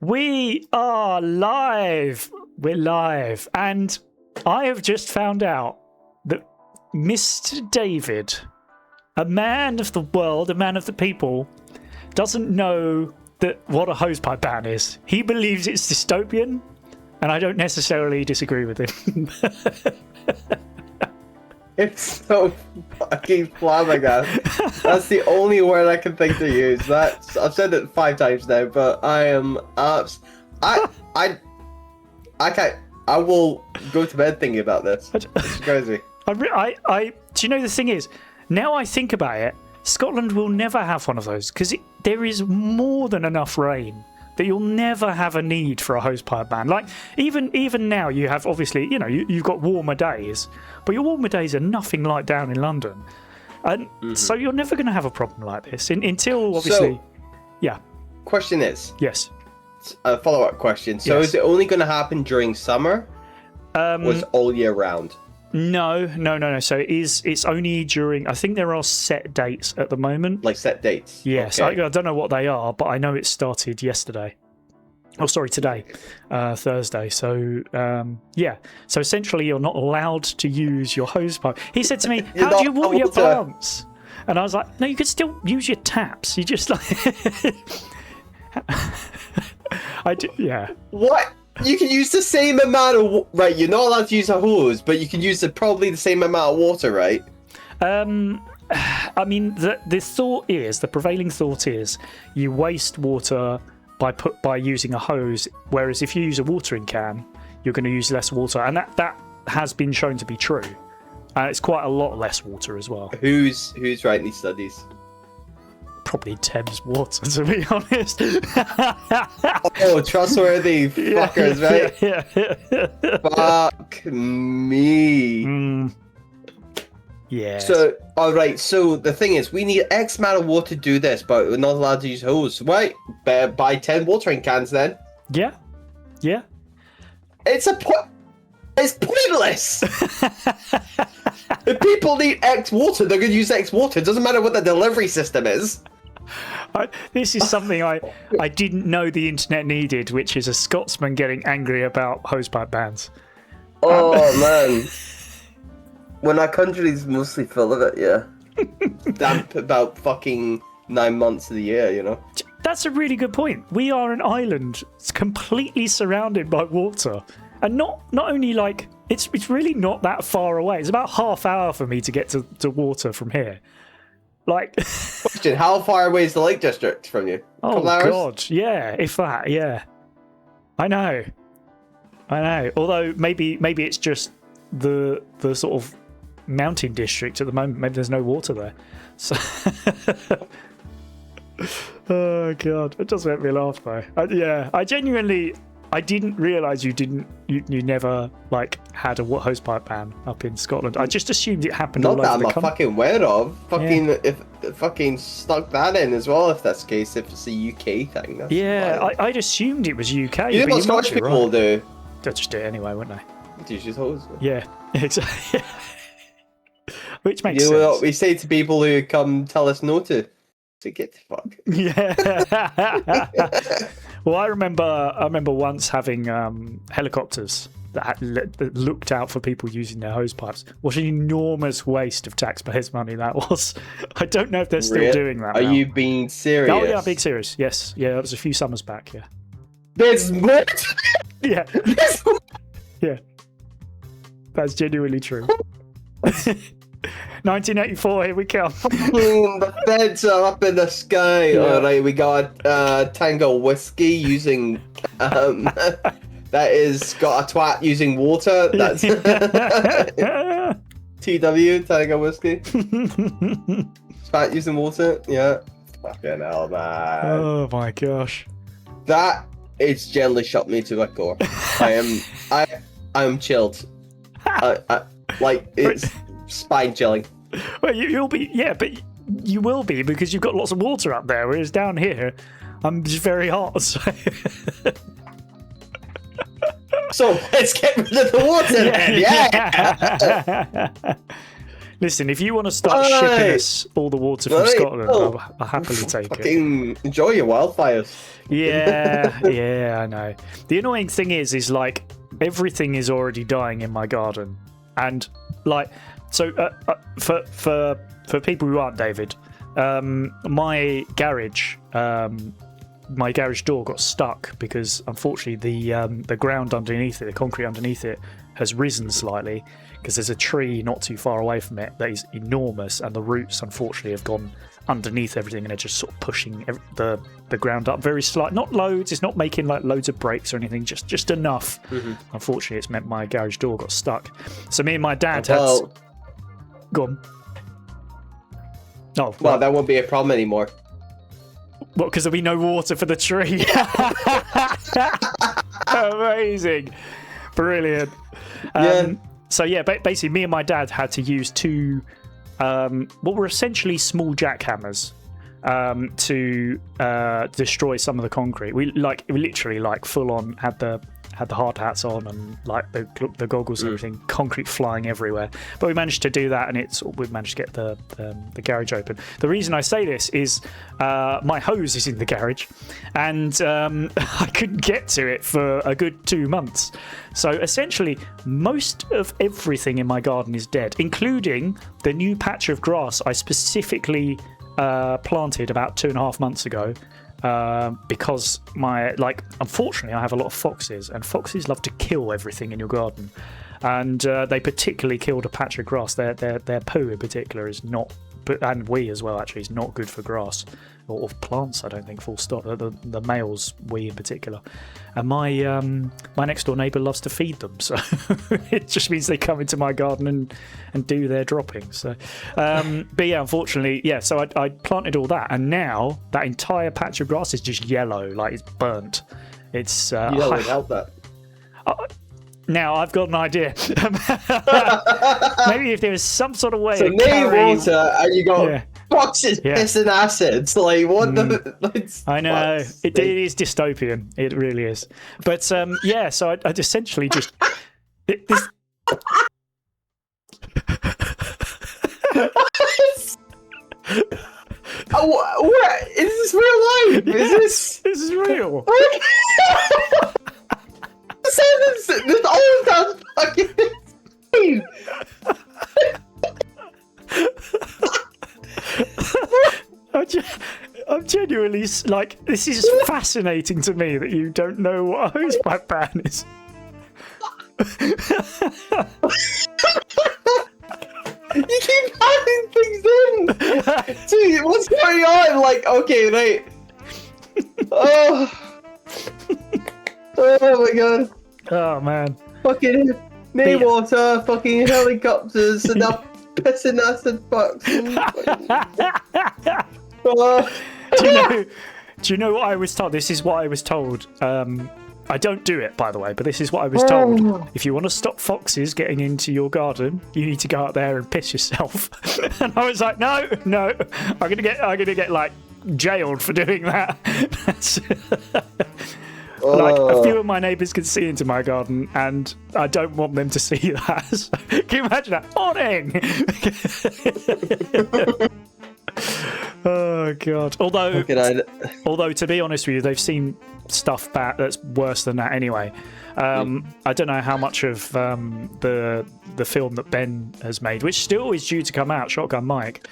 We are live. We're live. And I have just found out that Mr. David, a man of the world, a man of the people, doesn't know what a hosepipe ban is. He believes it's dystopian, and I don't necessarily disagree with him. It's so fucking flabbergasted. That's the only word I can think to use. I've said it 5 times now, but I am I can't. I will go to bed thinking about this. It's crazy. Do you know the thing is? Now I think about it, Scotland will never have one of those because there is more than enough rain that you'll never have a need for a hosepipe ban. Like even now, you have obviously you've got warmer days, but your warmer days are nothing like down in London, and so you're never going to have a problem like this until obviously. Yeah. Question is. Yes. A follow-up question. So is it only going to happen during summer? Was all year round? No. So it's only during. I think there are set dates at the moment. Like set dates. Yes, okay. I don't know what they are, but I know it started yesterday. Oh, sorry, today, Thursday. So yeah. So essentially, you're not allowed to use your hosepipe. He said to me, "How do you water your plants?" And I was like, "No, you can still use your taps. You just like." Yeah. What? You can use the same amount of right. You're not allowed to use a hose, but you can use probably the same amount of water, right? I mean, the prevailing thought is you waste water by using a hose, whereas if you use a watering can, you're going to use less water, and that has been shown to be true. It's quite a lot less water as well. Who's writing these studies? Probably Thames Water, to be honest. Oh, trustworthy fuckers, right? Yeah. Fuck me. Yeah. So, alright, so the thing is, we need X amount of water to do this, but we're not allowed to use hose. Right? Buy 10 watering cans then. Yeah. It's pointless! If people need X water, they're going to use X water. It doesn't matter what the delivery system is. This is something I didn't know the internet needed, which is a Scotsman getting angry about hosepipe bans. Oh, man. When our country's mostly full of it, yeah. Damp about fucking 9 months of the year, That's a really good point. We are an island. It's completely surrounded by water. And not only like... It's really not that far away. It's about half hour for me to get to water from here. Like... Question, how far away is the Lake District from you? Oh, God. Yeah, if that, yeah. I know. Although maybe it's just the sort of mountain district at the moment. Maybe there's no water there. So... Oh, God. It does make me laugh, though. I didn't realise you never like had a hosepipe ban up in Scotland. I just assumed it happened all over the country. Not that I'm fucking aware of. Fucking stuck that in as well. If that's the case, if it's a UK thing. I'd assumed it was UK. You know what Scottish people do? They'll just do it anyway, won't they? Do you use hose? Yeah, exactly. Which makes sense. What we say to people who come tell us no to get the fuck. Yeah. Well, I remember once having helicopters that looked out for people using their hose pipes. What an enormous waste of taxpayers' money that was. I don't know if they're still doing that. Are now. You being serious? Oh yeah, being serious. Yes, yeah, that was a few summers back. Yeah. There's more. Yeah. Yeah. That's genuinely true. 1984, here we come. The feds are up in the sky. Yeah. All right, we got Tango Whiskey using that is got a twat using water. That's TW Tango Whiskey. Twat using water. Yeah. Fucking hell, man. Oh my gosh. That it's generally shot me to my core. I am chilled. Like it's spine chilling. Well, you'll be, but you will be because you've got lots of water up there, whereas down here, I'm just very hot. So let's get rid of the water then, yeah! Listen, if you want to start shipping us all the water from Scotland, I'll happily take it. Enjoy your wildfires. Yeah, I know. The annoying thing is like everything is already dying in my garden, and like so for people who aren't David, my garage door got stuck because unfortunately the ground underneath it, the concrete underneath it, has risen slightly because there's a tree not too far away from it that is enormous, and the roots unfortunately have gone underneath everything and they're just sort of pushing the ground up very slight, not loads, it's not making like loads of breaks or anything, just enough. Unfortunately, it's meant my garage door got stuck, so me and my dad had go on. Oh well, that won't be a problem anymore. What, because there'll be no water for the tree? Amazing, brilliant. So yeah, basically me and my dad had to use two what were essentially small jackhammers to destroy some of the concrete. We literally like full on had the hard hats on and like the goggles and everything, concrete flying everywhere. But we managed to do that, and we managed to get the garage open. The reason I say this is my hose is in the garage, and I couldn't get to it for a good 2 months. So essentially, most of everything in my garden is dead, including the new patch of grass I specifically planted about 2.5 months ago. Because unfortunately I have a lot of foxes, and foxes love to kill everything in your garden, and they particularly killed a patch of grass. Their poo in particular is not, and wee as well actually, is not good for grass or plants, I don't think, full stop. The males wee in particular, and my next door neighbour loves to feed them, so it just means they come into my garden and do their droppings. So but yeah, unfortunately, yeah, so I planted all that, and now that entire patch of grass is just yellow, like it's burnt. It's would help that. Now I've got an idea. Maybe if there was some sort of way so of water and you got foxes pissing acids, like what the I know, it is dystopian, it really is. But so I'd essentially just this what is this real life? This is real. This all sounds fucking insane. I'm genuinely like, this is fascinating to me that you don't know what a hosepipe ban is. You keep adding things in. Dude, what's going on? Like, okay, right. Oh my god. Oh man. Fucking water, fucking helicopters, and now pissing acid bucks. Do you know what I was told? This is what I was told. I don't do it, by the way, but this is what I was told. If you want to stop foxes getting into your garden, you need to go out there and piss yourself. And I was like, no, I'm gonna get like jailed for doing that. Like, a few of my neighbours can see into my garden, and I don't want them to see that. So, can you imagine that? Morning! Oh god. Although to be honest with you, they've seen stuff that's worse than that anyway. I don't know how much of the film that Ben has made, which still is due to come out, Shotgun Mike,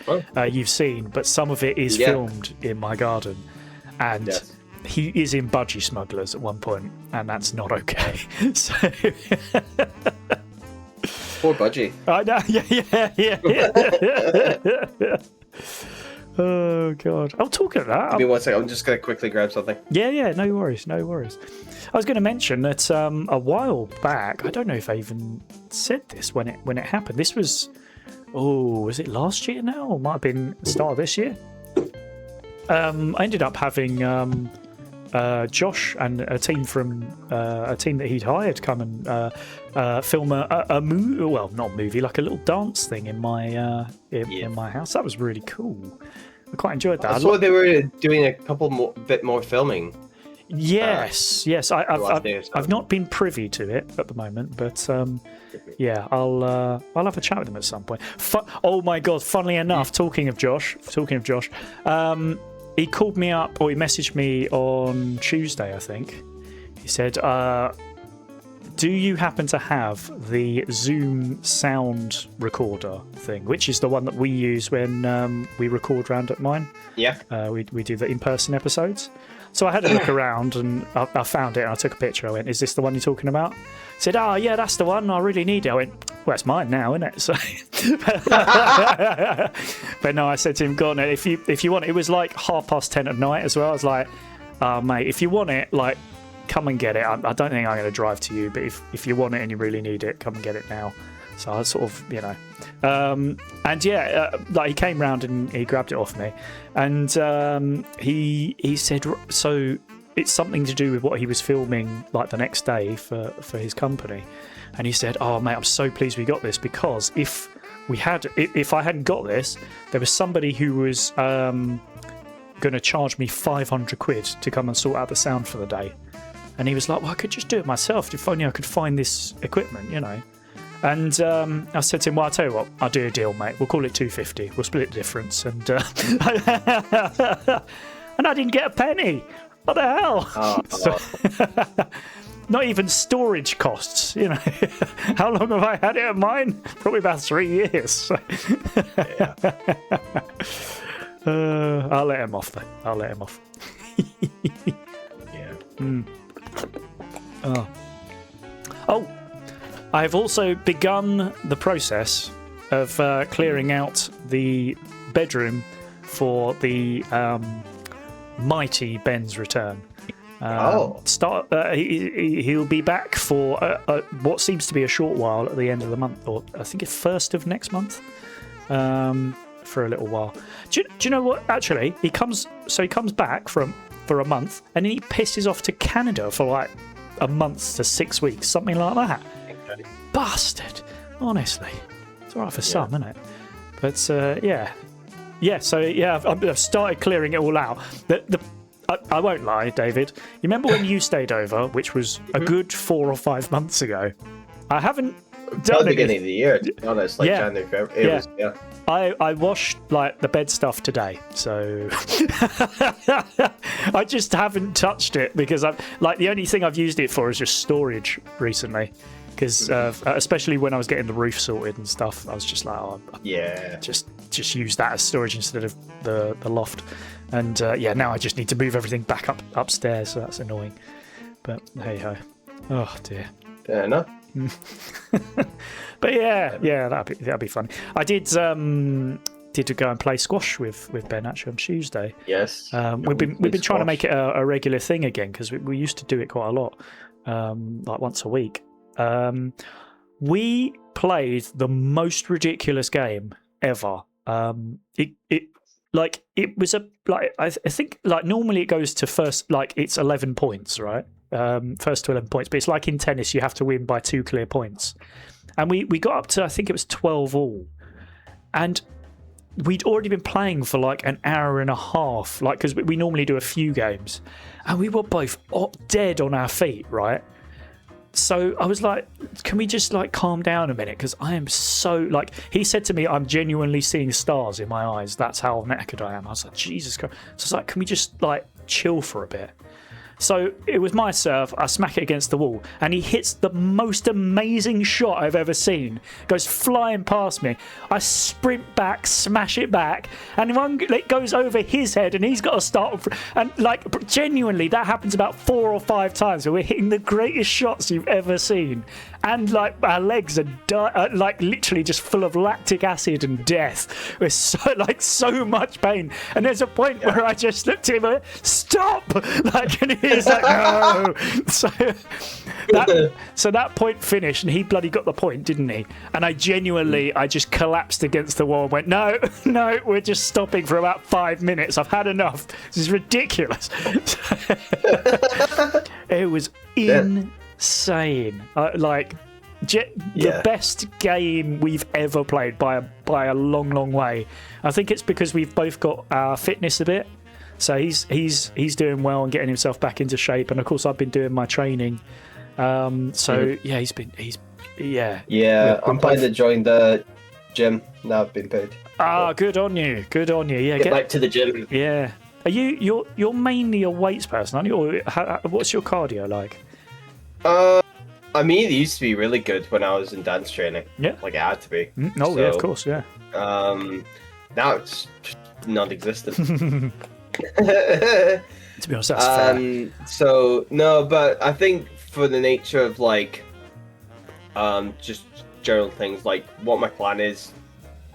you've seen, but some of it is filmed in my garden, and he is in Budgie Smugglers at one point, and that's not okay. So poor Budgie. I know. Yeah. Oh god. I'm talking of that. Give me 1 second. I'm just gonna quickly grab something. Yeah. No worries. I was going to mention that a while back, I don't know if I even said this when it happened. This was, was it last year now, or might have been the start of this year? I ended up having Josh and a team that he'd hired come and film a movie, well, not a movie, like a little dance thing in my in my house. That was really cool. I quite enjoyed that. I saw they were doing a couple bit more filming. Yes. I've not been privy to it at the moment, but yeah, I'll have a chat with him at some point. Oh my god! Funnily enough, talking of Josh, he called me up, or he messaged me on Tuesday, I think. He said, do you happen to have the Zoom sound recorder thing, which is the one that we use when we record round at mine? Yeah. We do the in-person episodes. So I had a look around and I found it and I took a picture. I went, is this the one you're talking about? He said, oh, yeah, that's the one. I really need it. I went, well, it's mine now, isn't it? So, but no, I said to him, go on, if you want it. It was like 10:30 at night as well. I was like, mate, if you want it, like, come and get it. I don't think I'm going to drive to you, but if you want it and you really need it, come and get it now. So I sort of, and yeah, like he came round and he grabbed it off me, and he said, so it's something to do with what he was filming like the next day for his company, and he said, oh mate, I'm so pleased we got this, because if I hadn't got this, there was somebody who was going to charge me 500 quid to come and sort out the sound for the day. And he was like, well, I could just do it myself if only I could find this equipment, And I said to him, well, I'll tell you what, I'll do a deal, mate. We'll call it 250. We'll split the difference. And and I didn't get a penny. What the hell? Not even storage costs, How long have I had it at mine? Probably about 3 years. Yeah. I'll let him off, though. I'll let him off. Yeah. Oh, I've also begun the process of clearing out the bedroom for the mighty Ben's return. He'll be back for what seems to be a short while at the end of the month, or I think it's 1st of next month, for a little while. Do you know what? Actually, he comes back for a month, and then he pisses off to Canada for like a month to 6 weeks, something like that. Okay. Bastard, honestly. It's all right for some, isn't it? But yeah. So yeah, I've started clearing it all out. I won't lie, David. You remember when you stayed over, which was a good 4 or 5 months ago? I haven't done the beginning of the year, to be honest, like January, February. I washed like the bed stuff today, so I just haven't touched it because I've like the only thing I've used it for is just storage recently. Because especially when I was getting the roof sorted and stuff, I was just like, just use that as storage instead of the loft. And now I just need to move everything back upstairs, so that's annoying. But hey ho, oh dear. Fair enough. But yeah, that'd be fun. I did to go and play squash with Ben actually on Tuesday. Yes. We've been trying to make it a regular thing again because we used to do it quite a lot, like once a week. We played the most ridiculous game ever. It was I think like normally it goes to first, like it's 11 points, right? First to 11 points, but it's like in tennis, you have to win by 2 clear points. And we got up to, I think it was 12 all. And we'd already been playing for like an hour and a half, like, because we normally do a few games. And we were both dead on our feet, right? So I was like, can we just like calm down a minute? Because I am so like, he said to me, I'm genuinely seeing stars in my eyes. That's how knackered I am. I was like, Jesus Christ. So I was like, can we just like chill for a bit? So it was my serve. I smack it against the wall, and he hits the most amazing shot I've ever seen. Goes flying past me. I sprint back, smash it back, and it goes over his head, and he's got to start. And like genuinely, that happens about 4 or 5 times. Where we're hitting the greatest shots you've ever seen, and like our legs are like literally just full of lactic acid and death. We're so much pain. And there's a point where I just looked at him and went, stop! Like, and he's like, no. So that point finished, and he bloody got the point, didn't he? And I just collapsed against the wall and went, no, we're just stopping for about 5 minutes. I've had enough. This is ridiculous. It was insane. The best game we've ever played by a long way. I think it's because we've both got our fitness a bit. So he's doing well and getting himself back into shape. And of course, I've been doing my training. Yeah, Yeah, I'm planning to join the gym now. I've been paid. Good on you. Good on you. Yeah, Get back to the gym. Yeah. Are you're mainly a weights person, aren't you? Or what's your cardio like? I mean, it used to be really good when I was in dance training. Yeah. Like it had to be. Oh, yeah, of course, yeah. Now it's non-existent. To be honest, that's fair. So no, but I think for the nature of like, just general things, like what my plan is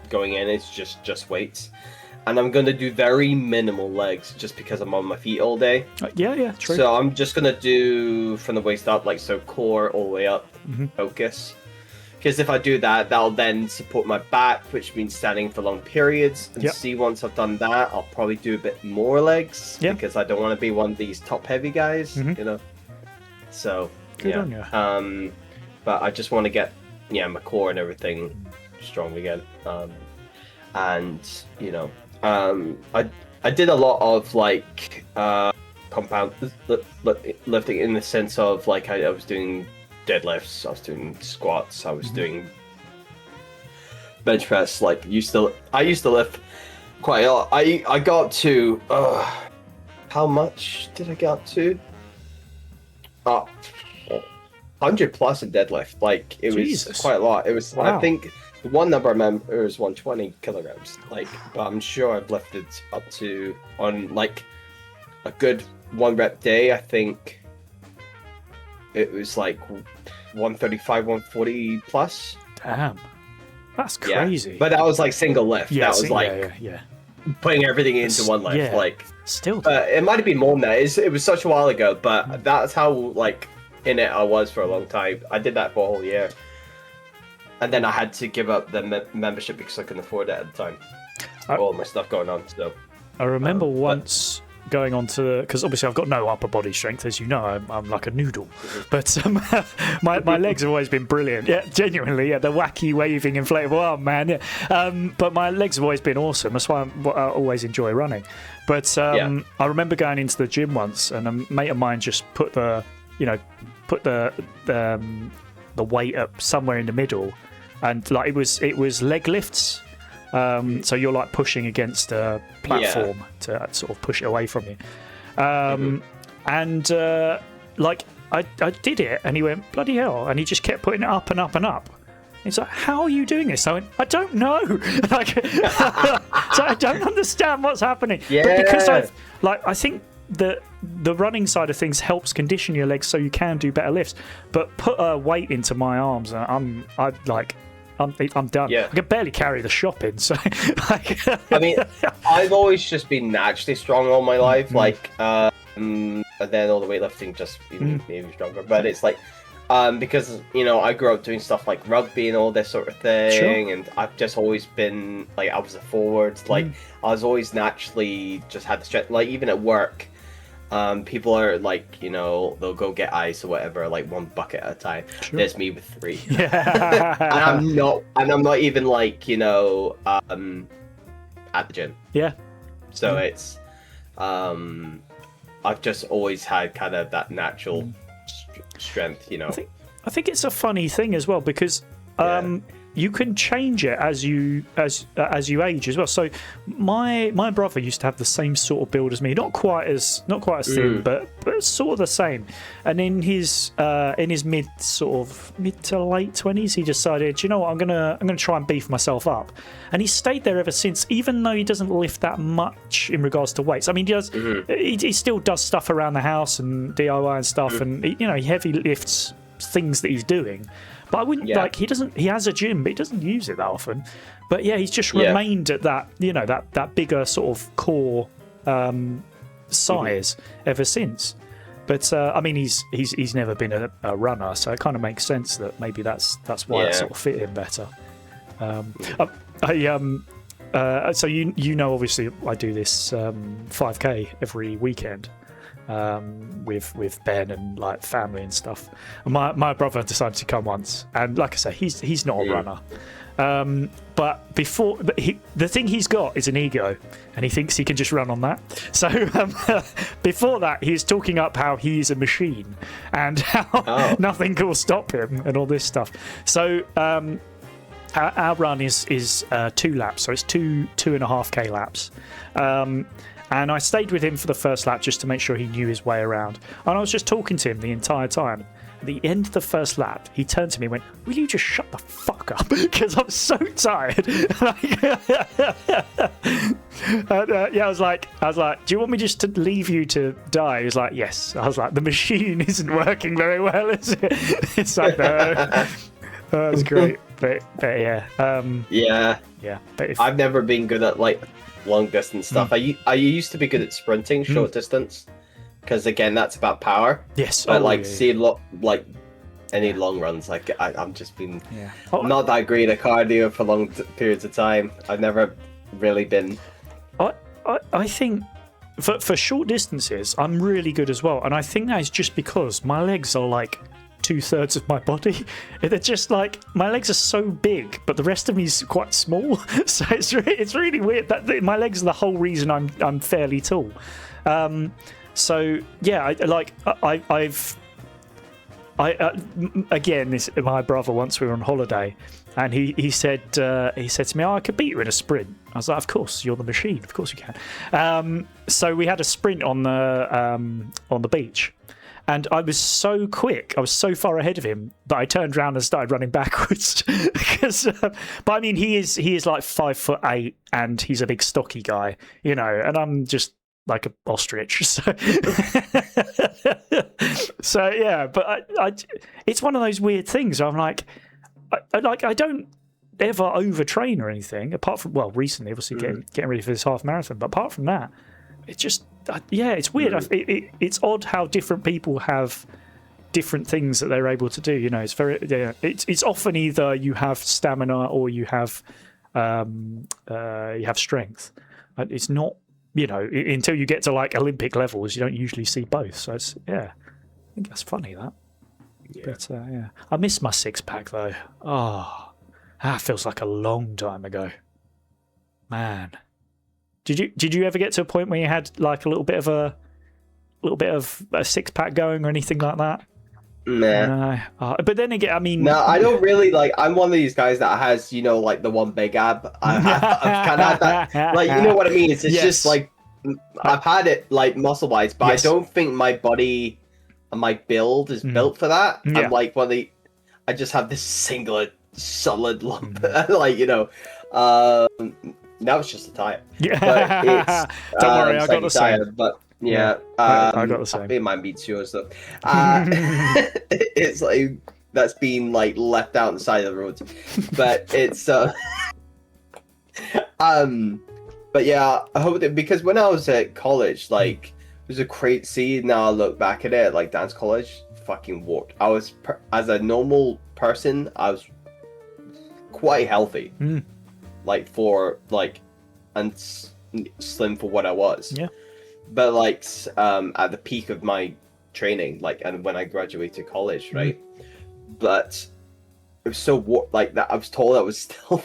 going in is just weights, and I'm gonna do very minimal legs just because I'm on my feet all day. Yeah, true. So I'm just gonna do from the waist up, like so core all the way up, focus. Because if I do that, that'll then support my back, which means standing for long periods. And see, once I've done that, I'll probably do a bit more legs because I don't want to be one of these top-heavy guys, you know. So good on you. But I just want to get my core and everything strong again. And you know, I did a lot of like compound lifting in the sense of like I was doing deadlifts, I was doing squats, I was doing bench press. Like I used to lift quite a lot. I got to how much did I get up to? 100 plus in deadlift. Like it was quite a lot. It was I think the one number I remember is 120 kilograms. Like, but I'm sure I've lifted up to on like a good 1 rep day. I think it was like 135, 140 plus. Damn, that's crazy. Yeah. But that was like single lift. Yeah, that was like putting everything into one lift. Yeah. Like still, it might have been more than that. It was such a while ago, but that's how like in it I was for a long time. I did that for a whole year, and then I had to give up the membership because I couldn't afford it at the time. All my stuff going on. So I remember once going on to, because obviously I've got no upper body strength, as you know, I'm like a noodle, but my legs have always been brilliant. Yeah, genuinely, the wacky waving inflatable arm, man. Yeah. But my legs have always been awesome. That's why I always enjoy running. But I remember going into the gym once, and a mate of mine just put the weight up somewhere in the middle, and like it was leg lifts. So you're like pushing against a platform to sort of push it away from you. And like I did it, and he went, bloody hell, and he just kept putting it up and up and up. He's like, how are you doing this? I went, I don't know. Like, so I don't understand what's happening. Yeah. But because I think that the running side of things helps condition your legs so you can do better lifts. But put a weight into my arms, and I'm done. Yeah. I can barely carry the shopping. So, like, I mean, I've always just been naturally strong all my life. Like, and then all the weightlifting just made me stronger. But it's like, because I grew up doing stuff like rugby and all this sort of thing, and I've just always been like I was a forward. Like I was always naturally just had the strength. Like even at work. People are like, they'll go get ice or whatever, like one bucket at a time. Sure. There's me with 3. Yeah. and I'm not even like, at the gym. Yeah. So it's, I've just always had kind of that natural strength, I think it's a funny thing as well because you can change it as you age as well. So my brother used to have the same sort of build as me, not quite as thin, but sort of the same. And in his mid to late 20s, he decided, you know what, I'm gonna try and beef myself up. And he's stayed there ever since, even though he doesn't lift that much in regards to weights. I mean, he does. He still does stuff around the house and DIY and stuff, and he heavy lifts things that he's doing. But I wouldn't like he has a gym, but he doesn't use it that often. But yeah, he's just remained at that that bigger sort of core size ever since. But I mean, he's never been a runner, so it kind of makes sense that maybe that's why it sort of fit him better. so you know, obviously, I do this 5K every weekend with Ben and like family and stuff. And my brother decided to come once, and like I say, he's not a runner. But the thing he's got is an ego, and he thinks he can just run on that. So before that, he's talking up how he's a machine and how nothing will stop him and all this stuff. So our run is 2 laps, so it's 2.5K laps. And I stayed with him for the first lap just to make sure he knew his way around. And I was just talking to him the entire time. At the end of the first lap, he turned to me and went, "Will you just shut the fuck up?" Because I'm so tired. I was like, "Do you want me just to leave you to die?" He was like, "Yes." I was like, "The machine isn't working very well, is it?" It's like, no. That was great. But yeah. Yeah. But I've never been good at like long distance stuff. I used to be good at sprinting, short distance. Because again, that's about power. Yes. But like any long runs, like I'm just been not that great at cardio for long periods of time. I've never really been. I think for short distances, I'm really good as well, and I think that is just because my legs are like 2/3 of my body. They're just like, my legs are so big, but the rest of me is quite small. So it's really weird that my legs are the whole reason I'm fairly tall. So yeah, again, my brother, once we were on holiday, and he said to me, "Oh, I could beat you in a sprint." I was like, "Of course, you're the machine. Of course you can." So we had a sprint on the beach, and I was so quick, I was so far ahead of him that I turned around and started running backwards. But I mean, he is like 5'8", and he's a big stocky guy, you know, and I'm just like an ostrich. So yeah, but I it's one of those weird things where I'm like, I don't ever overtrain or anything, apart from, well, recently obviously getting ready for this half marathon, but apart from that, it's just it's weird. It's odd how different people have different things that they're able to do, you know. It's very it's often either you have stamina or you have strength. It's not, you know, until you get to like Olympic levels, you don't usually see both. So it's, I think that's funny, that. Yeah. But I miss my 6-pack though. Oh, that feels like a long time ago, man. Did you ever get to a point where you had like a little bit of a 6-pack going or anything like that? Nah. No. But then again, I mean, no, I don't really like. I'm one of these guys that has, you know, like the one big ab. I've kind of had that. Like, you know what I mean? It's just like I've had it like muscle wise, but I don't think my body and my build is built for that. Yeah. I'm like I just have this singular solid lump. Like, you know, now it's just a tire. Yeah. But it's, don't worry, I got the same. But yeah, I got the same. I think mine beats yours though. It's like that's been like left out on the side of the road, but it's but yeah, I hope that, because when I was at college, like it was a great scene. Now I look back at it, like dance college, fucking warped. I was as a normal person, I was quite healthy, like for like and slim for what I was. Yeah. But like at the peak of my training, like, and when I graduated college, right? But it was so like that. I was told I was still,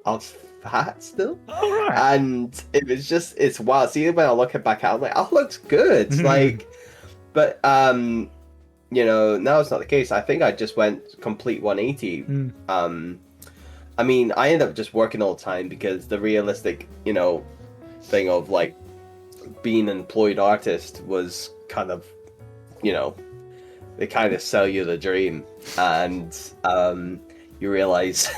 I was fat still. Oh, right. And it was just, it's wild. See, when I look back at, I'm like, oh, looks good. Like, but you know, now it's not the case. I think I just went complete 180. I mean, I ended up just working all the time because the realistic, you know, thing of like being an employed artist was kind of, you know, they kind of sell you the dream, and you realize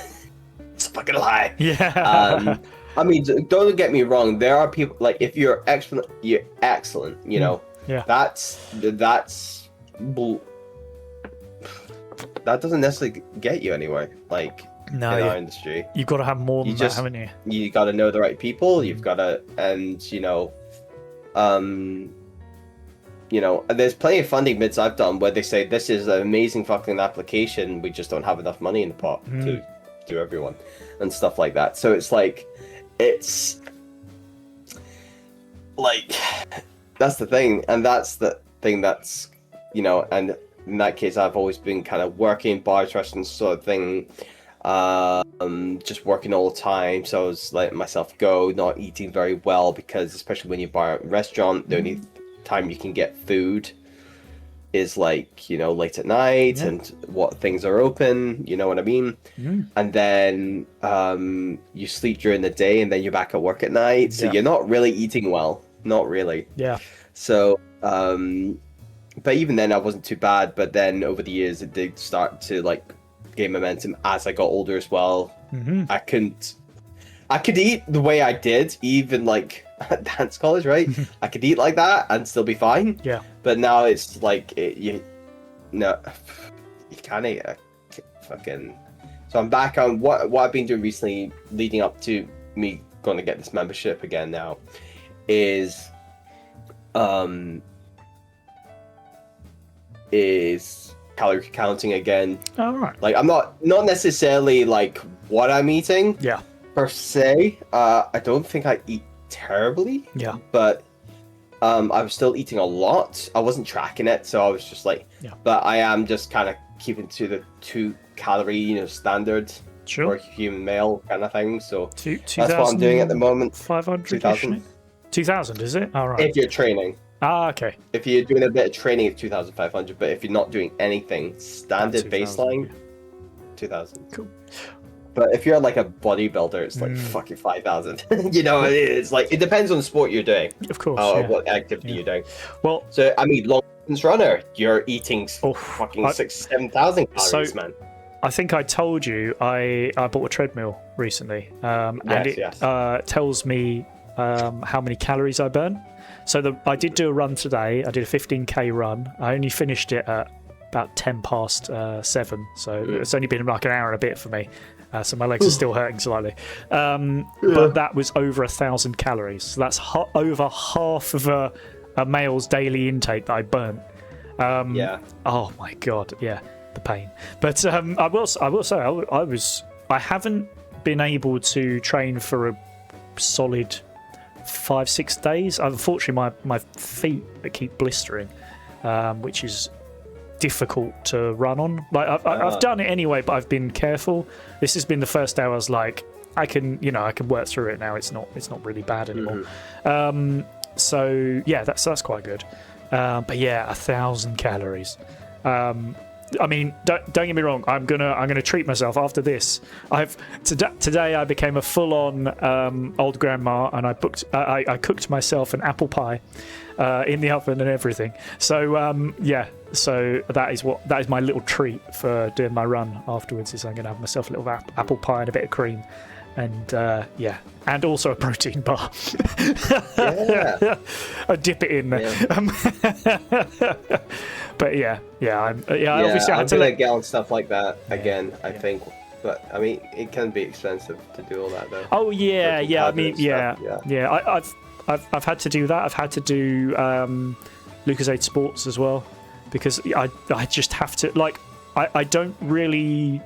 it's a fucking lie. Yeah. I mean, don't get me wrong. There are people like, if you're excellent, you know. Yeah. That doesn't necessarily get you anywhere. Like, in our industry, you've got to have more than that, haven't you? You got to know the right people. You've got to, and you know, there's plenty of funding bids I've done where they say this is an amazing fucking application. We just don't have enough money in the pot to do everyone and stuff like that. So it's like, it's like that's the thing, and that's the thing that's and in that case, I've always been kind of working bars, restaurants, sort of thing. Just working all the time, so I was letting myself go, not eating very well, because especially when you bar at a restaurant, the only time you can get food is like late at night, and what things are open, you know what I mean. And then you sleep during the day, and then you're back at work at night, so you're not really eating well, not really. So but even then I wasn't too bad, but then over the years it did start to like gain momentum as I got older as well. I could eat the way I did, even like at dance college, right? I could eat like that and still be fine. But now it's like you can't eat fucking. So I'm back on what I've been doing recently, leading up to me going to get this membership again now, is calorie counting again. Oh, right. Like I'm not necessarily like what I'm eating. Per se. I don't think I eat terribly. But I was still eating a lot. I wasn't tracking it, so I was just like. But I am just kind of keeping to the 2-calorie, standard for a human male kind of thing. So that's what I'm doing at the moment. 500. 2,000. 2,000, is it? All right. If you're training. Okay. If you're doing a bit of training, it's 2,500. But if you're not doing anything, standard baseline, 2,000. Cool. But if you're like a bodybuilder, it's like fucking 5,000. It's like it depends on the sport you're doing. Of course. What activity you're doing. Well, so I mean, long distance runner, you're eating fucking 6,000-7,000 calories, man. I think I told you I bought a treadmill recently, and it tells me how many calories I burn. So I did do a run today. I did a 15k run. I only finished it at about 10 past 7. So it's only been like an hour and a bit for me. So my legs are still hurting slightly. But that was over 1,000 calories. So that's over half of a male's daily intake that I burnt. Oh my God. Yeah, the pain. But I will say I haven't been able to train for a solid 5-6 days. Unfortunately, my feet keep blistering, which is difficult to run on. Like I've done it anyway, but I've been careful. This has been the first day I was like, I can work through it now. It's not really bad anymore. So yeah, that's quite good. But yeah, 1,000 calories. I mean, don't get me wrong. I'm gonna treat myself after this. Today I became a full-on old grandma, and I cooked myself an apple pie in the oven and everything. So so that is my little treat for doing my run afterwards. Is I'm gonna have myself a little apple pie and a bit of cream, and and also a protein bar. I dip it in there. But obviously I had to get on stuff like that again. I think, but I mean, it can be expensive to do all that though. Oh yeah. I mean, I've had to do that. I've had to do Lucozade Sports as well, because I just have to, like, I don't really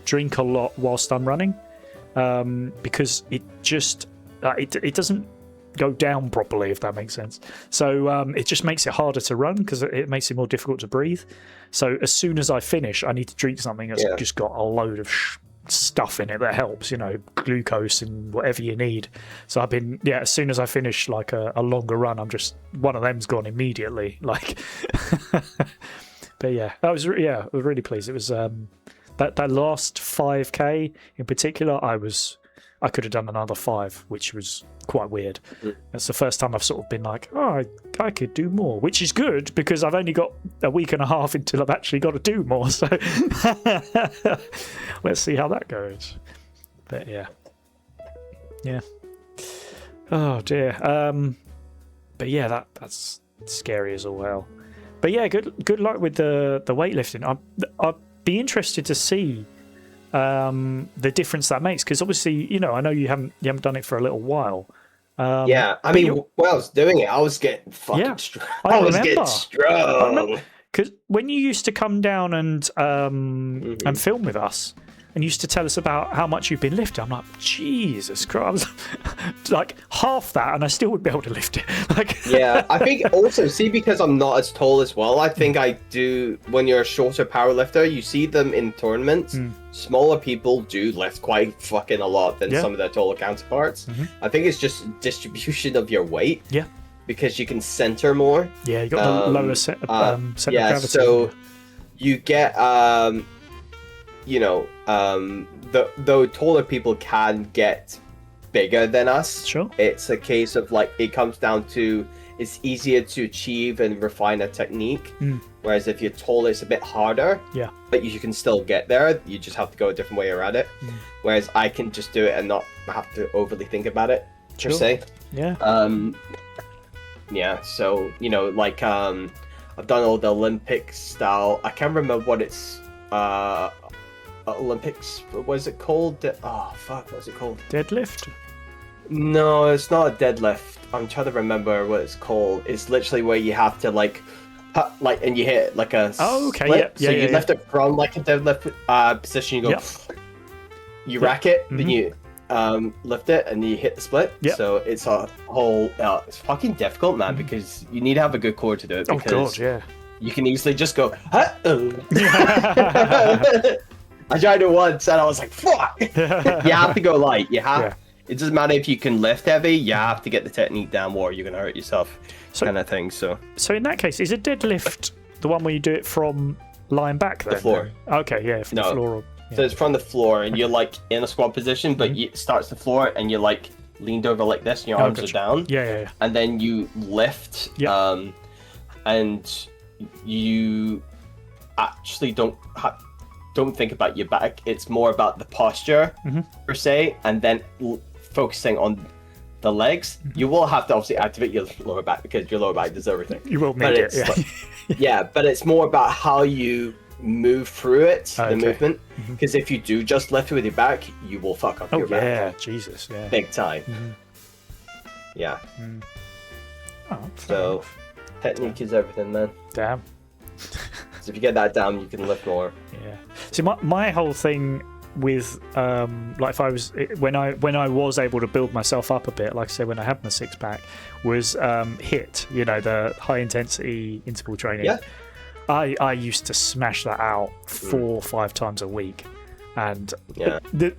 drink a lot whilst I'm running, because it just it doesn't go down properly, if that makes sense. So it just makes it harder to run, because it makes it more difficult to breathe. So as soon as I finish, I need to drink something that's just got a load of stuff in it that helps, glucose and whatever you need. So I've been, as soon as I finish like a longer run, I'm just, one of them's gone immediately, like. But I was really pleased. It was that last 5k in particular, I could have done another 5, which was quite weird. That's the first time I've sort of been like, I could do more, which is good, because I've only got a week and a half until I've actually got to do more. So let's see how that goes. But yeah. Oh dear. But yeah, that's scary as all hell. But yeah, good luck with the weightlifting. I'd be interested to see the difference that makes, because obviously, I know you haven't done it for a little while. I mean, when I was doing it, I was getting fucking strong. I was getting strong. Because when you used to come down and film with us, and used to tell us about how much you've been lifting. I'm like, Jesus Christ, like half that, and I still would be able to lift it. Like, Yeah, I think also, see, because I'm not as tall as well, I think I do, when you're a shorter powerlifter, you see them in tournaments, smaller people do lift quite fucking a lot than some of their taller counterparts. I think it's just distribution of your weight. Yeah. Because you can center more. Yeah, you got the lower center of gravity. So you get, you know, though taller people can get bigger than us. Sure. It's a case of like, it comes down to, it's easier to achieve and refine a technique. Whereas if you're taller, it's a bit harder. Yeah. But you can still get there. You just have to go a different way around it. Whereas I can just do it and not have to overly think about it, per se. Yeah. Yeah, so, you know, like, I've done all the Olympic style. I can't remember what it's, Olympics, what is it called? Oh, fuck, what is it called? Deadlift? No, it's not a deadlift. I'm trying to remember what it's called. It's literally where you have to, like, and you hit, like, a split. So you lift it from, like, a deadlift position, you go, you rack it, then you lift it and you hit the split. So it's a whole it's fucking difficult, man, because you need to have a good core to do it, because you can easily just go I tried it once and I was like, fuck. You have to go light. You have it doesn't matter if you can lift heavy, you have to get the technique down or you're gonna hurt yourself, kind of thing. So in that case, is a deadlift the one where you do it from lying back then? The floor. Okay, from the floor. So it's from the floor, and you're like in a squat position, but it starts the floor, and you're like leaned over like this, and your arms are down. Yeah. And then you lift, and you actually don't think about your back. It's more about the posture per se, and then focusing on the legs. You will have to obviously activate your lower back because your lower back does everything. You will need it. Like, but it's more about how you move through it, the movement, because if you do just lift with your back, you will fuck up your back. Jesus, big time. So technique is everything, man. Damn. So if you get that down, you can lift more. See, my whole thing with like if I was when I was able to build myself up a bit, like I said, when I had my six pack, was HIIT, you know, the high intensity interval training. I used to smash that out 4 or 5 times a week, and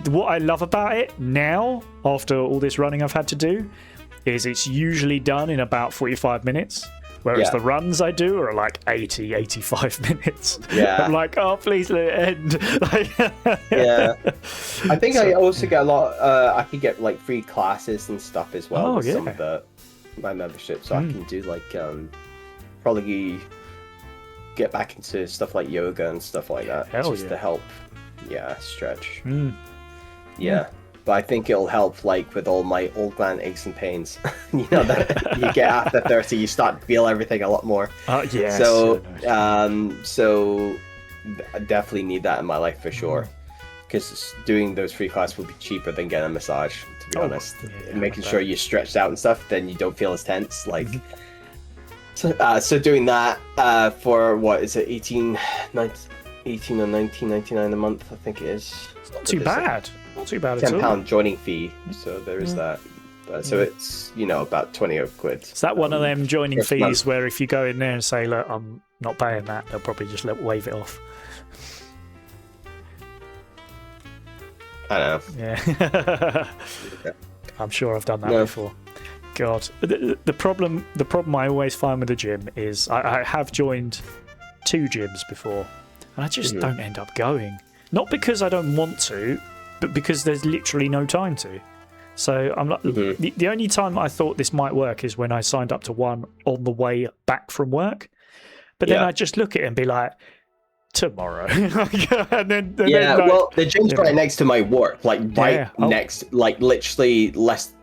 what I love about it now, after all this running I've had to do, is it's usually done in about 45 minutes, whereas the runs I do are like 80-85 minutes. I'm like, oh, please let it end. I think I also get a lot, I could get like free classes and stuff as well with some of my membership, so I can do like probably get back into stuff like yoga and stuff like that, to help stretch. But I think it'll help, like, with all my old man aches and pains. You know, that you get after 30, you start to feel everything a lot more. So I definitely need that in my life for sure, because doing those free classes will be cheaper than getting a massage, to be honest. Making sure you're stretched out and stuff, then you don't feel as tense, like. So doing that for what is it, 18 or 19.99 a month, I think it is. It's not too bad. Not too bad at all. £10 joining fee, so there is that. So it's, you know, about 20 quid. Is that one of them joining fees where if you go in there and say, look, I'm not paying that, they'll probably just waive it off? I don't know. Yeah. I'm sure I've done that before. God, the problem I always find with the gym is I have joined 2 gyms before, and I just don't end up going. Not because I don't want to, but because there's literally no time to. So I'm like, the only time I thought this might work is when I signed up to one on the way back from work. But then I just look at it and be like, tomorrow. and then well, the gym's right next to my work, like next, like literally less,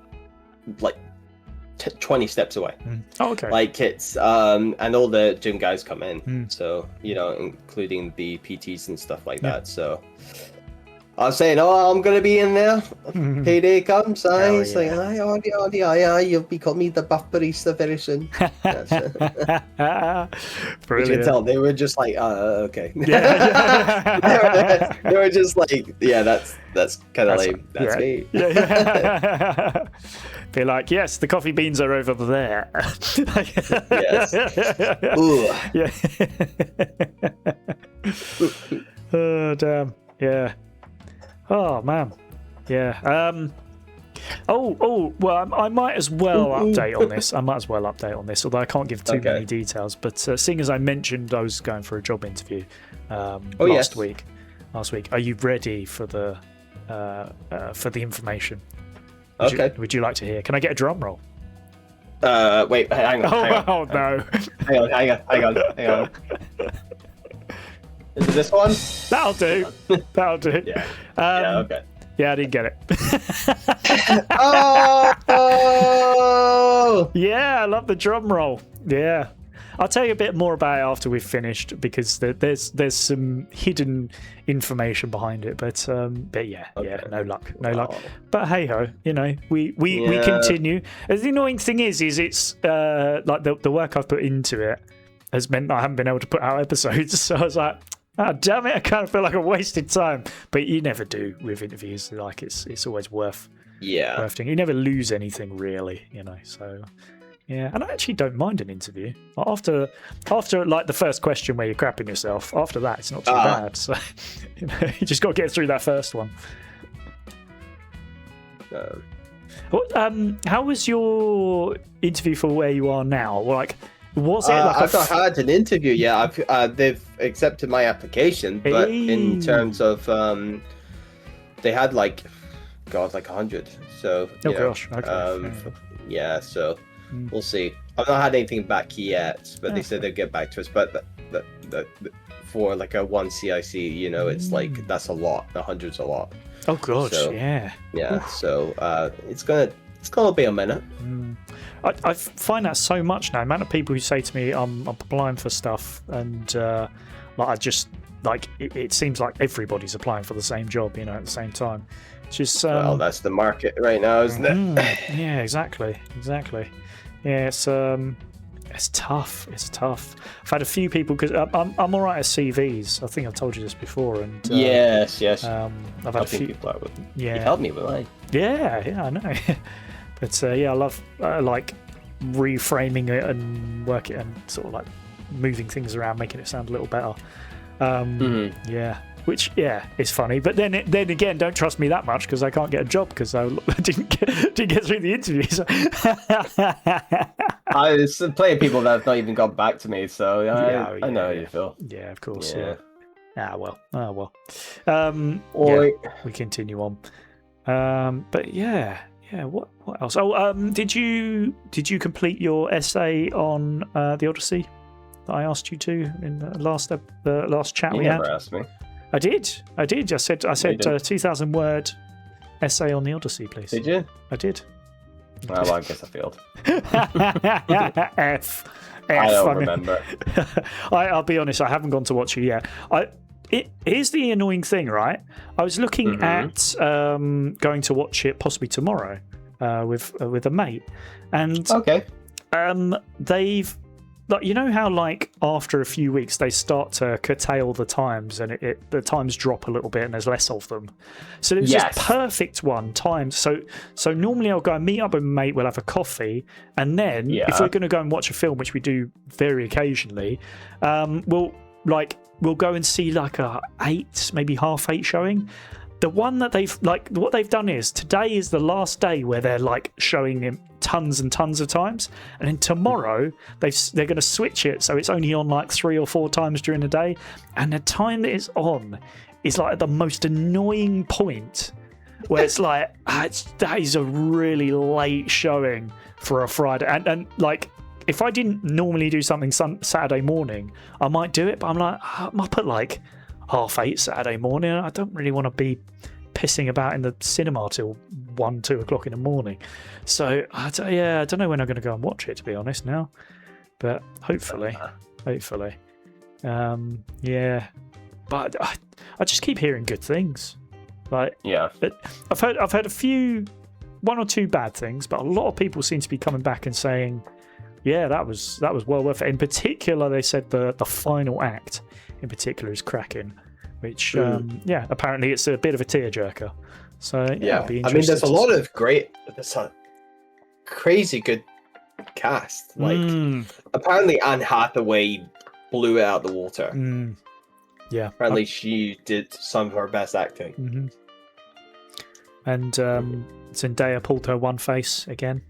like 20 steps away. Like it's and all the gym guys come in, so you know, including the PTs and stuff like that. So I was saying, oh, I'm gonna be in there. Payday comes, aye. Hell It's like, yeah. aye, aye, you'll become me the buff barista very soon. That's it. Which you can Brilliant. tell they were just like, okay. Yeah. They were just like, yeah, that's kind of lame. That's yeah. me. Yeah. Be like, yes, the coffee beans are over there. Yes. Ooh. Yeah. Oh damn. Yeah. Oh man. Yeah. Well, I might as well update on this. Although I can't give too many details. But seeing as I mentioned I was going for a job interview last week. Are you ready for the information? Would you like to hear? Can I get a drum roll? Wait, hang on. Oh no. Hang on. Is it this one? That'll do. Yeah. Okay. Yeah, I didn't get it. Oh! Yeah, I love the drum roll. Yeah. I'll tell you a bit more about it after we've finished because there's some hidden information behind it. But yeah, no luck. But hey ho, we continue. The annoying thing is it's like the work I've put into it has meant I haven't been able to put out episodes. So I was like, oh, damn it! I kind of feel like I wasted time. But you never do with interviews. Like it's always worth doing. You never lose anything really, So. Yeah, and I actually don't mind an interview. After like the first question where you're crapping yourself, after that it's not too bad. So you just got to get through that first one. How was your interview for where you are now? Like, was it like I've not had an interview yet. They've accepted my application, but in terms of they had like 100. So gosh, okay. Yeah, so. We'll see. I've not had anything back yet, but they said they'd get back to us. But for like a one CIC, it's like that's a lot. 100's a lot. Oh god, so, yeah. Yeah. So it's gonna be a minute. I find that so much now. The amount of people who say to me, "I'm applying for stuff," and it seems like everybody's applying for the same job, at the same time. It's just well, that's the market right now, isn't it? Yeah, exactly. Yeah, it's tough. I've had a few people because I'm all right at CVs. I think I've told you this before. And yes. I've had a few people out with. Yeah, you helped me with mine. Yeah, I know. But I love like reframing it and work it and sort of like moving things around, making it sound a little better. Yeah. Which is funny, but then again, don't trust me that much because I can't get a job because I didn't get through the interviews. There's plenty of people that have not even got back to me, so I know how you feel. Yeah, of course. Yeah. Well. We continue on. But yeah. What else? Oh, did you complete your essay on the Odyssey that I asked you to in the last chat we had? You never asked me. I did. I said 2,000 word essay on the Odyssey, please. Did you? I did. Well, I guess I failed. F. I don't remember. I'll be honest. I haven't gone to watch it yet. Here's the annoying thing, right? I was looking at going to watch it possibly tomorrow with a mate, and they've. Like, how like after a few weeks they start to curtail the times and the times drop a little bit and there's less of them. So it was just perfect one time. So normally I'll go and meet up with a mate, we'll have a coffee, and then if we're going to go and watch a film, which we do very occasionally, we'll go and see like a 8, maybe half 8 showing. The one that what they've done is today is the last day where they're like showing him tons and tons of times, and then tomorrow they're going to switch it so it's only on like 3 or 4 times during the day, and the time that it's on is like the most annoying point where it's like that is a really late showing for a Friday, and like if I didn't normally do something Saturday morning I might do it, but I'm like I'm up at like 8:30 Saturday morning. I don't really want to be pissing about in the cinema till 1-2 o'clock in the morning. So I don't know when I'm going to go and watch it, to be honest now. But hopefully. But I just keep hearing good things. Like, Yeah. I've heard a few, one or two bad things, but a lot of people seem to be coming back and saying, yeah, that was well worth it. In particular, they said the final act in particular is cracking, which apparently it's a bit of a tearjerker. So Yeah, be I mean, there's a lot see. of there's a crazy good cast. Like, apparently Anne Hathaway blew it out the water. Yeah, apparently she did some of her best acting. Mm-hmm. And Zendaya pulled her one face again.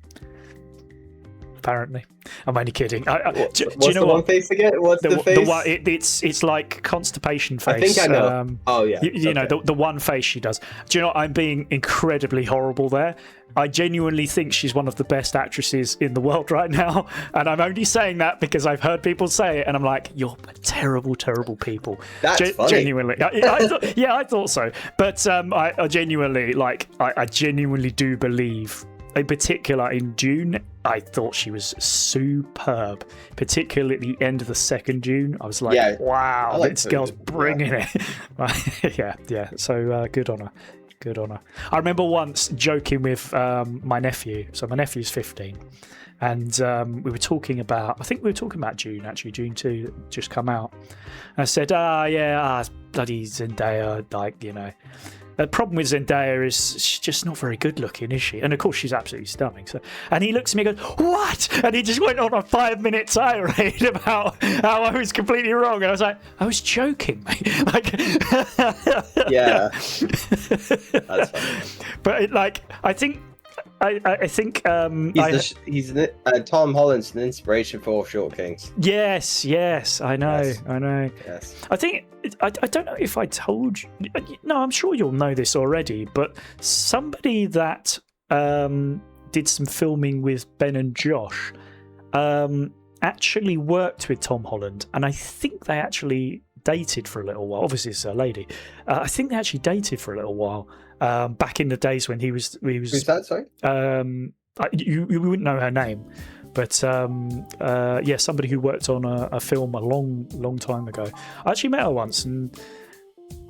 Apparently, I'm only kidding. What's do you know the what? one face again? What's the face? It's like constipation face. I think I know. Oh yeah, you know the one face she does. Do you know what? I'm being incredibly horrible there. I genuinely think she's one of the best actresses in the world right now, and I'm only saying that because I've heard people say it, and I'm like, you're terrible, terrible people. That's funny. Genuinely, I thought so. But I genuinely I genuinely do believe. In particular, in June, I thought she was superb. Particularly at the end of the second June, I was like, wow, this girl's bringing it. Yeah. So good on her. Good on her. I remember once joking with my nephew. So my nephew's 15. And we were talking about, I think we were talking about June, actually, June 2 just come out. And I said, bloody Zendaya, like, you know. The problem with Zendaya is she's just not very good looking, is she? And of course she's absolutely stunning. So, and he looks at me and goes, "What?" And he just went on a 5-minute tirade about how I was completely wrong. And I was like, "I was joking, mate." Like, yeah, that's funny. But I think. Tom Holland's an inspiration for all Short Kings. Yes, I know. Yes. I think I don't know if I told you. No, I'm sure you'll know this already. But somebody that did some filming with Ben and Josh actually worked with Tom Holland, and I think they actually dated for a little while. Obviously, it's a lady. I think they actually dated for a little while. Back in the days when he was. Who's that? Sorry. You wouldn't know her name, but somebody who worked on a film a long time ago. I actually met her once, and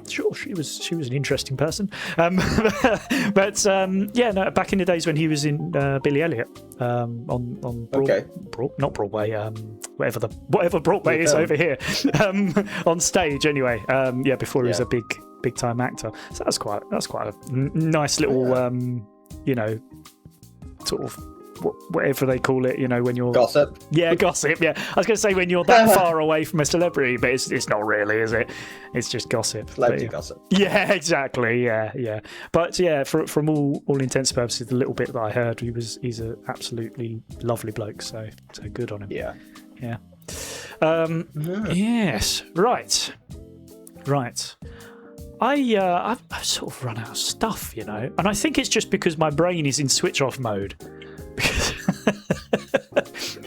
sure, she was an interesting person. But back in the days when he was in Billy Elliot on not Broadway, whatever Broadway is over here, on stage anyway. Before he was a big time actor. So that's quite a nice little sort of whatever they call it, when you're gossip. Yeah, gossip. Yeah, I was going to say when you're that far away from a celebrity, but it's not really, is it? It's just gossip. Celebrity gossip. Yeah, exactly. Yeah. But yeah, from all intents and purposes, the little bit that I heard, he's an absolutely lovely bloke. So good on him. Yeah. Yes. Right. I've sort of run out of stuff, and I think it's just because my brain is in switch off mode.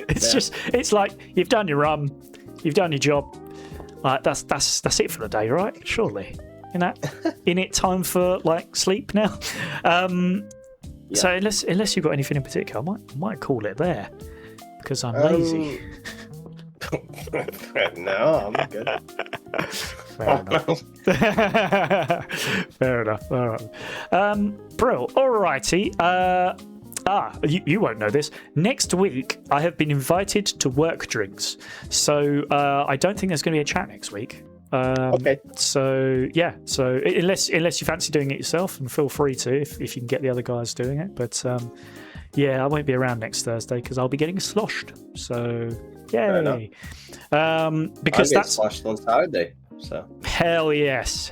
It's like you've done your run, you've done your job. Like that's it for the day, right? Surely, in it time for sleep now. So unless you've got anything in particular, I might call it there because I'm lazy. No, I'm good. Fair enough. Fair enough. All right. Brill. Alrighty. You won't know this. Next week, I have been invited to work drinks. So I don't think there's going to be a chat next week. Okay. So yeah. So unless you fancy doing it yourself, and feel free to if you can get the other guys doing it. But I won't be around next Thursday because I'll be getting sloshed. So yay. Because that's sloshed on Saturday. So hell yes.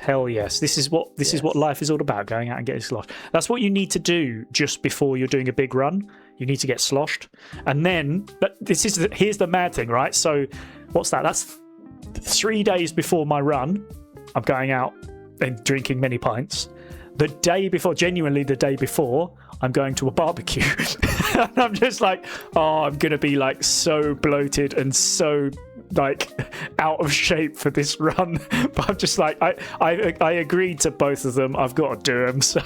This is what life is all about: going out and getting sloshed. That's what you need to do just before you're doing a big run. You need to get sloshed, and then. But here's the mad thing, right? So, what's that? That's 3 days before my run. I'm going out and drinking many pints. The day before, genuinely the day before, I'm going to a barbecue. And I'm just like, I'm gonna be so bloated and so out of shape for this run. But I'm just I agreed to both of them. I've got to do them. So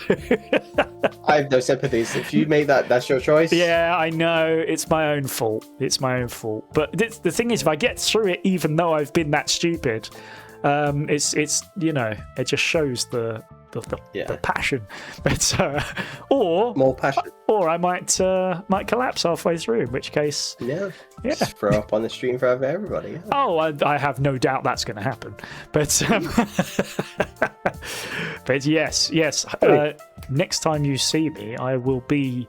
I have no sympathies. If you make that's your choice. Yeah, I know it's my own fault. But the thing is, if I get through it, even though I've been that stupid, it just shows the Yeah. passion. But or More passion. I might collapse halfway through, in which case, Yeah. yeah. Just throw up on the stream for everybody. Yeah. Oh, I have no doubt that's going to happen. But but yes. Next time you see me, I will be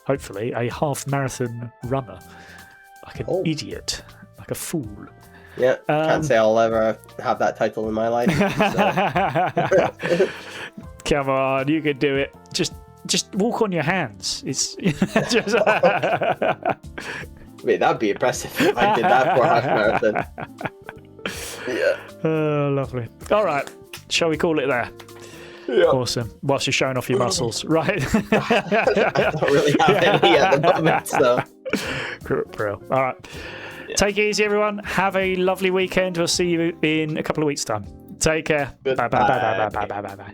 hopefully a half marathon runner, like an idiot, like a fool. Yeah, can't say I'll ever have that title in my life. So. Come on, you can do it. Just walk on your hands. It's just... Wait, that'd be impressive if I did that for a half marathon. Yeah. Oh, lovely. All right, shall we call it there? Yeah. Awesome. Whilst you're showing off your muscles, right? I don't really have any at the moment, so. Bro. All right. Yeah. Take it easy, everyone. Have a lovely weekend. We'll see you in a couple of weeks' time. Take care. Bye.